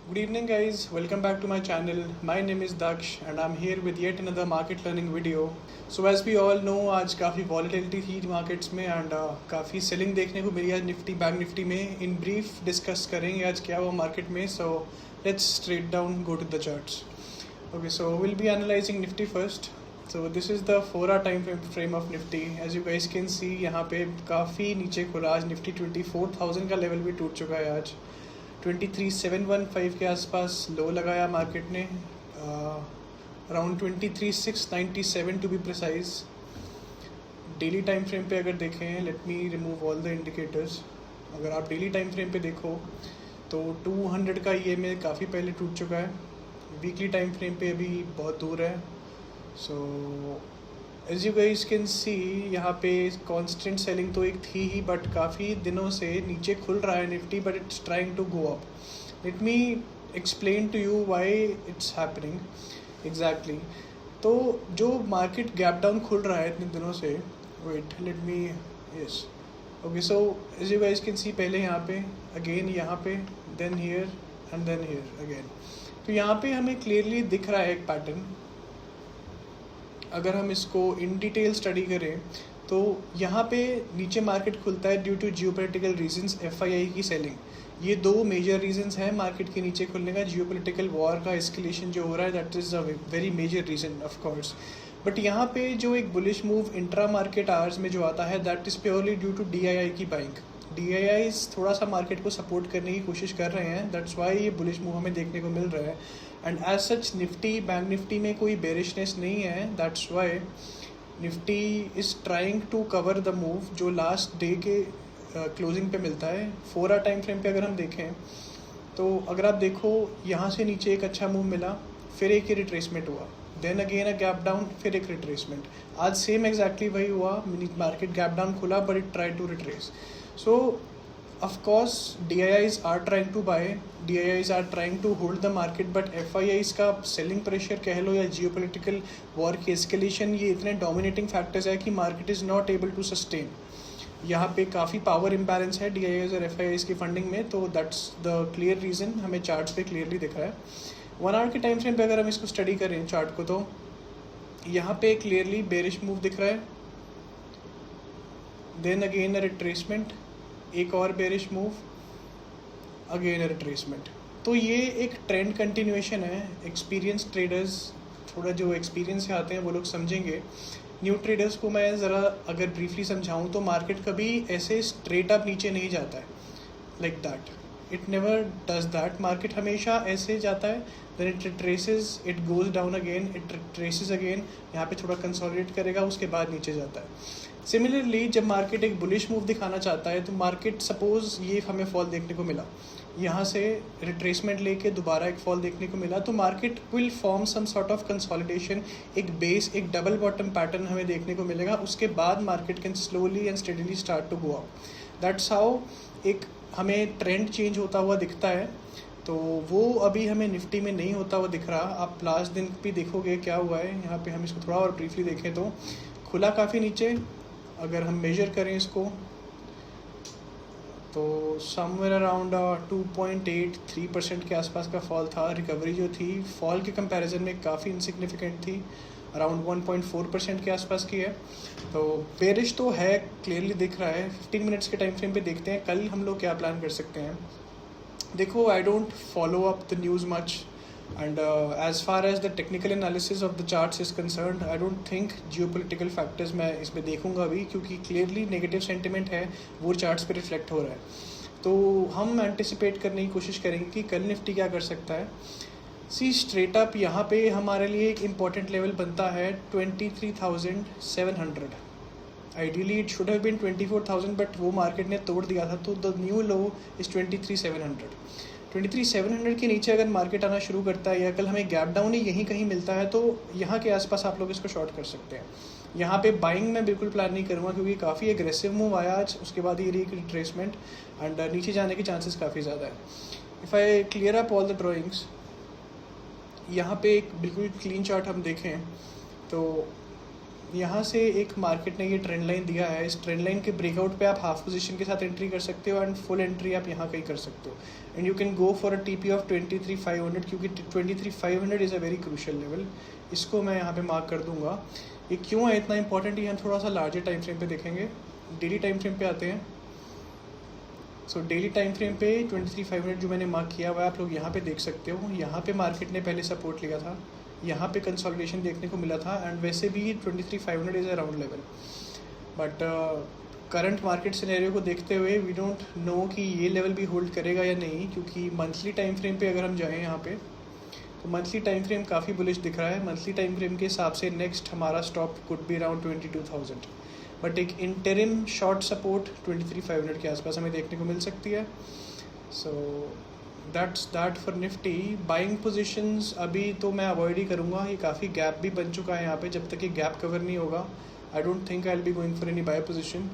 Good evening, guys. Welcome back to my channel. My name is Daksh, and I'm here with yet another market learning video. So as we all know, आज काफ़ी volatility थी markets में and काफ़ी selling देखने को मिली आज Nifty bank Nifty में. In brief discuss करेंगे आज क्या हुआ market में. So let's straight down go to the charts. Okay, so we'll be analyzing Nifty first. So this is the 4-hour time frame of Nifty. As you guys can see, यहाँ पे काफ़ी नीचे खुला आज. निफ्टी 24,000 का level भी टूट चुका है आज. 23,715 के आसपास लो लगाया मार्केट ने, around 23,697 to be precise. Daily time frame पे अगर देखें, let me remove all the indicators. अगर आप डेली टाइम फ्रेम पे देखो तो 200 का ये में काफ़ी पहले टूट चुका है. वीकली टाइम फ्रेम पे अभी बहुत दूर है. So as you guys can see, यहाँ पे कांस्टेंट सेलिंग तो एक थी ही, बट काफ़ी दिनों से नीचे खुल रहा है Nifty, but it's trying to go up. Let me explain to you why it's happening exactly. तो जो मार्केट गैप डाउन खुल रहा है इतने दिनों से, wait let me, yes okay. So as you guys can see, पहले यहाँ पे, अगेन यहाँ पे, then here and then here again. तो यहाँ पे हमें क्लियरली दिख रहा है एक पैटर्न. अगर हम इसको इन डिटेल स्टडी करें तो यहाँ पे नीचे मार्केट खुलता है due to geopolitical reasons, FII की सेलिंग. ये दो मेजर रीजंस हैं मार्केट के नीचे खुलने का. जियोपॉलिटिकल वॉर का एस्केलेशन जो हो रहा है, that is a very major reason of course. But यहाँ पे जो एक bullish move intra market hours में जो आता है, that is purely due to DII की बाइंग. डीआईआईज थोड़ा सा मार्केट को सपोर्ट करने की कोशिश कर रहे हैं. दैट्स वाई ये बुलिश मूव हमें देखने को मिल रहा है. And as such Nifty bank Nifty में कोई बेरिशनेस नहीं है. That's why Nifty is trying to cover the move जो लास्ट डे के क्लोजिंग पे मिलता है. 4 आवर टाइम फ्रेम पे अगर हम देखें तो अगर आप देखो, यहाँ से नीचे एक अच्छा मूव मिला, फिर एक ही रिट्रेसमेंट हुआ, then again a gap down, फिर एक रिट्रेसमेंट. आज सेम एग्जैक्टली वही हुआ. मार्केट गैप डाउन खुला but it try to retrace. So of course DIIs are trying to buy, DIIs are trying to hold the market, but FIIs का selling pressure कह लो या geopolitical war की escalation, ये इतने dominating factors है कि market is not able to sustain. यहाँ पे काफ़ी पावर इम्बैलेंस है DIIs और FIIs की फंडिंग में. तो दैट्स द क्लियर रीज़न हमें चार्ट्स पे क्लियरली दिख रहा है. 1 आवर के टाइम फ्रेम पे अगर हम इसको स्टडी करें चार्ट को, तो यहाँ पे क्लियरली बेरिश मूव दिख रहा है, देन अगेन अ रिट्रेसमेंट, एक और bearish move, again a retracement. तो ये एक ट्रेंड कंटिन्यूएशन है. एक्सपीरियंस ट्रेडर्स, थोड़ा जो एक्सपीरियंस से आते हैं वो लोग समझेंगे. न्यू ट्रेडर्स को मैं ज़रा अगर ब्रीफली समझाऊं तो मार्केट कभी ऐसे स्ट्रेट अप नीचे नहीं जाता है, like that. It never does that. Market हमेशा ऐसे जाता है, then it retraces, it goes down again, it retraces again, यहाँ पे थोड़ा कंसोलिडेट करेगा, उसके बाद नीचे जाता है. सिमिलरली जब मार्केट एक बुलिश मूव दिखाना चाहता है तो मार्केट, सपोज ये हमें फॉल देखने को मिला, यहाँ से रिट्रेसमेंट लेके दोबारा एक फॉल देखने को मिला, तो market will form some sort of consolidation, एक बेस, एक डबल बॉटम पैटर्न हमें देखने को मिलेगा. उसके बाद market can slowly and steadily start to go up. That's how एक हमें ट्रेंड चेंज होता हुआ दिखता है. तो वो अभी हमें निफ्टी में नहीं होता हुआ दिख रहा. आप लास्ट दिन भी देखोगे क्या हुआ है. यहाँ पे हम इसको थोड़ा और ब्रीफली देखें तो खुला काफ़ी नीचे. अगर हम मेजर करें इसको तो समवेयर अराउंड 2.83% के आसपास का फॉल था. रिकवरी जो थी फॉल के कंपैरिजन में काफ़ी इनसिग्निफिकेंट थी, अराउंड 1.4% के आसपास की है. तो बेरिश तो है, क्लियरली दिख रहा है. 15 मिनट्स के टाइम फ्रेम पे देखते हैं कल हम लोग क्या प्लान कर सकते हैं. देखो, I don't follow up the news much, and as far as the technical analysis of the charts is concerned, I don't think geopolitical factors मैं इसमें देखूंगा अभी, क्योंकि clearly negative sentiment है वो charts पे reflect हो रहा है. तो हम anticipate करने की कोशिश करेंगे कि कल निफ्टी क्या कर सकता है. सी स्ट्रेट अप यहाँ पे हमारे लिए एक important level बनता है 23,700. Ideally it should have been 24,000, but वो मार्केट ने तोड़ दिया था. तो the new low is 23,700. 23,700 के नीचे अगर मार्केट आना शुरू करता है या कल हमें गैप डाउन ही यहीं कहीं मिलता है, तो यहाँ के आसपास आप लोग इसको शॉर्ट कर सकते हैं. यहाँ पे बाइंग मैं बिल्कुल प्लान नहीं करूँगा, क्योंकि काफ़ी एग्रेसिव मूव आया आज. उसके बाद ये एक रिट्रेसमेंट एंड नीचे जाने के चांसेस काफ़ी ज़्यादा है. If I clear up all the drawings, यहाँ पे एक बिल्कुल क्लीन चार्ट हम देखें तो यहाँ से एक मार्केट ने ये ट्रेंड लाइन दिया है, इस ट्रेंड लाइन के ब्रेकआउट पे आप हाफ पोजीशन के साथ एंट्री कर सकते हो एंड फुल एंट्री आप यहाँ कहीं कर सकते हो and you can go for a TP of 23,500 क्योंकि 23,500 is a very crucial level. इसको मैं यहाँ पे मार्क कर दूंगा। ये क्यों है इतना इंपॉर्टेंट, ये हम थोड़ा सा लार्जर टाइम फ्रेम पे देखेंगे। डेली टाइम फ्रेम पे आते हैं। सो डेली टाइम फ्रेम पे 23,500 जो मैंने मार्क किया हुआ है आप लोग यहाँ पे देख सकते हो। यहाँ पे मार्केट ने पहले सपोर्ट लिया था, यहाँ पे कंसोलिडेशन देखने को मिला था एंड वैसे भी 23,500 is around level. But current market scenario को देखते हुए वी डोंट नो कि ये लेवल भी होल्ड करेगा या नहीं, क्योंकि मंथली टाइम फ्रेम पे अगर हम जाएँ यहाँ पे तो मंथली टाइम फ्रेम काफ़ी बुलिश दिख रहा है। मंथली टाइम फ्रेम के हिसाब से नेक्स्ट हमारा stop could be around 22,000, but एक इंटरिम शॉर्ट सपोर्ट 23,500 के आसपास हमें देखने को मिल सकती है। So that's that for Nifty. Buying positions अभी तो मैं अवॉइड ही करूँगा, ये काफ़ी गैप भी बन चुका है यहाँ पे। जब तक ये गैप कवर नहीं होगा I don't think I will be going for any buy position.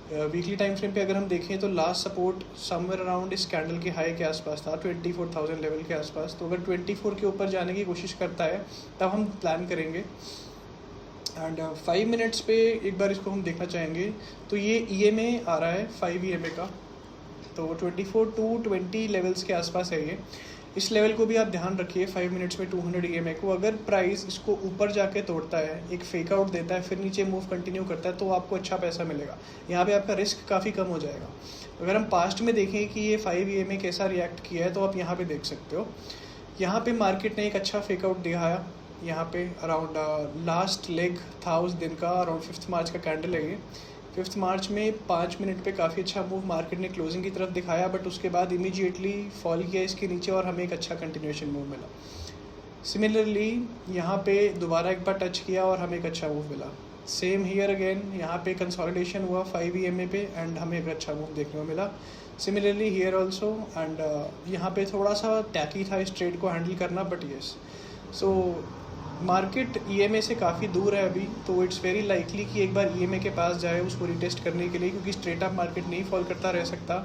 Weekly time frame पे अगर हम देखें तो लास्ट सपोर्ट समवेयर अराउंड इस कैंडल के हाई के आसपास था, 24,000 लेवल के आसपास। तो अगर 24 के ऊपर जाने की कोशिश करता है तब हम प्लान करेंगे। एंड 5 मिनट्स पे एक बार इसको हम देखना चाहेंगे। तो ये EMA आ रहा है 5 EMA का, तो 24 to 20 लेवल्स के आसपास है ये। इस लेवल को भी आप ध्यान रखिए 5 मिनट्स में 200 EMA को। अगर प्राइस इसको ऊपर जाके तोड़ता है, एक फेक आउट देता है, फिर नीचे मूव कंटिन्यू करता है तो आपको अच्छा पैसा मिलेगा। यहाँ पे आपका रिस्क काफ़ी कम हो जाएगा। अगर हम पास्ट में देखें कि ये 5 EMA कैसा रिएक्ट किया है तो आप यहाँ पे देख सकते हो। यहाँ पे मार्केट ने एक अच्छा फेक आउट दिखाया। यहाँ पे अराउंड लास्ट लेग था उस दिन का, अराउंड 5 मार्च का कैंडल है ये। 5 मार्च में 5 मिनट पे काफ़ी अच्छा मूव मार्केट ने क्लोजिंग की तरफ दिखाया, बट उसके बाद इमीडिएटली फॉल किया इसके नीचे और हमें एक अच्छा कंटिन्यूएशन मूव मिला। सिमिलरली यहाँ पे दोबारा एक बार टच किया और हमें एक अच्छा मूव मिला। सेम हियर अगेन, यहाँ पे कंसोलिडेशन हुआ 5 EMA पे एंड हमें एक अच्छा मूव देखने को मिला। सिमिलरली हियर ऑल्सो, एंड यहाँ पे थोड़ा सा टैकी था इस ट्रेड को हैंडल करना, but yes. So market EMA से काफ़ी दूर है अभी, तो इट्स वेरी लाइकली कि एक बार EMA के पास जाए उसको रिटेस्ट करने के लिए, क्योंकि स्ट्रेट अप मार्केट नहीं फॉल करता रह सकता।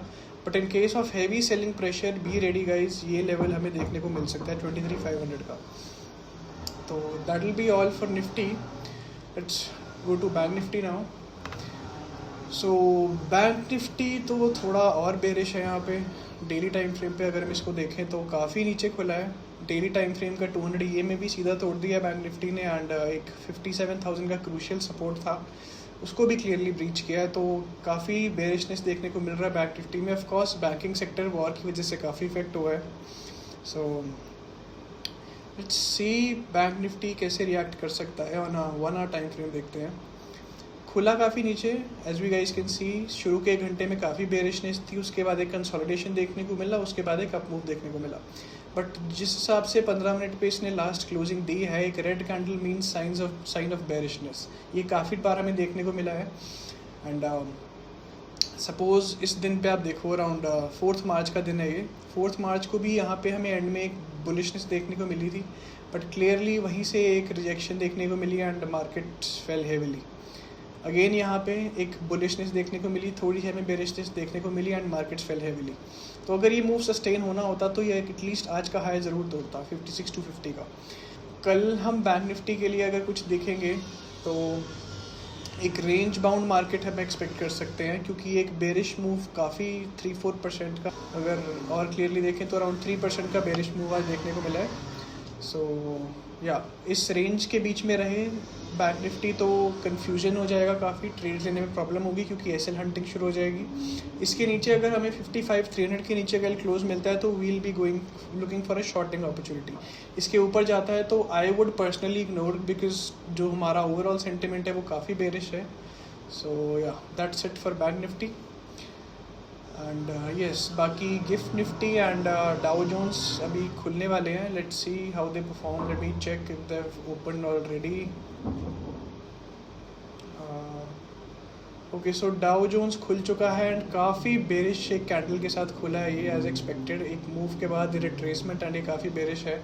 But in case of heavy selling pressure be ready guys, ये लेवल हमें देखने को मिल सकता है 23,500 का। तो that will be all for Nifty. Let's go to bank Nifty now. So bank Nifty तो थोड़ा और बेरिश है यहाँ पे। डेली टाइम फ्रेम पे अगर हम इसको देखें तो काफ़ी नीचे खुला है। डेली टाइम फ्रेम का 200 EMA भी सीधा तोड़ दिया बैंक निफ्टी ने एंड एक 57,000 का क्रूशियल सपोर्ट था उसको भी क्लियरली ब्रीच किया है। तो काफ़ी बेरिशनेस देखने को मिल रहा है बैंक निफ्टी में। ऑफकोर्स बैंकिंग सेक्टर वॉर की वजह से काफ़ी इफेक्ट हुआ है। So let's see bank Nifty कैसे रिएक्ट कर सकता है ऑन 1 आवर टाइम फ्रेम। देखते हैं। खुला काफ़ी नीचे, as we guys can see. शुरू के 1 घंटे में काफ़ी बेरिशनेस थी, उसके बाद एक कंसोलिडेशन देखने को मिला, उसके बाद एक अप मूव देखने को मिला। बट जिस हिसाब से 15 मिनट पे इसने लास्ट क्लोजिंग दी है, एक red candle means sign of bearishness, ये काफ़ी बार हमें देखने को मिला है। एंड सपोज इस दिन पे आप देखो अराउंड 4 मार्च का दिन है ये। 4 मार्च को भी यहाँ पे हमें एंड में एक बुलिशनेस देखने को मिली थी, बट क्लियरली वहीं से एक रिजेक्शन देखने को मिली and market fail heavily. Again यहाँ पे एक बुलिशनेस देखने को मिली, थोड़ी हमें बेरिशनेस देखने को मिली एंड मार्केट्स फेल हेविली। तो अगर ये मूव सस्टेन होना होता तो ये एटलीस्ट आज का हाई ज़रूर तोड़ता 56 to 50 का। कल हम बैंक निफ्टी के लिए अगर कुछ देखेंगे तो एक रेंज बाउंड मार्केट हम एक्सपेक्ट कर सकते हैं, क्योंकि एक बेरिश मूव काफ़ी 3-4% का, अगर और क्लियरली देखें तो अराउंड 3% का बेरिश मूव आज देखने को मिला है। सो या इस रेंज के बीच में रहे बैंक निफ्टी तो कन्फ्यूजन हो जाएगा, काफ़ी ट्रेड लेने में प्रॉब्लम होगी क्योंकि एसएल हंटिंग शुरू हो जाएगी। इसके नीचे अगर हमें 55,300 के नीचे अगर क्लोज मिलता है तो will be going looking for a shorting opportunity. इसके ऊपर जाता है तो I would personally ignore, because जो हमारा ओवरऑल सेंटिमेंट है वो काफ़ी बेरिश है। So yeah that's it for Bank Nifty. And yes, बाकी Gift Nifty and Dow Jones अभी खुलने वाले हैं। Let's see how they perform. Let me check if they have open already. Okay, so Dow Jones खुल चुका है एंड काफ़ी बेरिश एक कैंडल के साथ खुला है ये, एज एक्सपेक्टेड। एक मूव के बाद रिट्रेसमेंट एंड ये काफ़ी बेरिश है।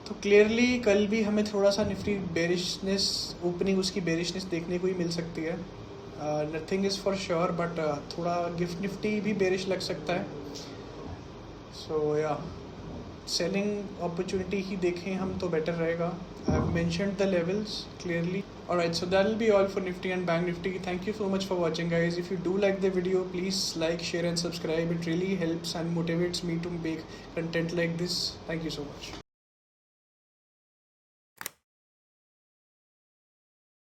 तो क्लियरली कल भी हमें थोड़ा सा निफ्टी बेरिशनेस, ओपनिंग उसकी बेरिशनेस देखने को ही मिल सकती है। Nothing is for sure, but थोड़ा गिफ्ट निफ्टी भी बेरिश लग सकता है। सो या सेलिंग अपॉर्चुनिटी ही देखें हम तो बेटर रहेगा। I have mentioned the levels clearly. Alright, so that will be all for Nifty and Bank Nifty. Thank you so much for watching, guys. If you do like the video, please like, share and subscribe. It really helps and motivates me to make content like this. Thank you so much.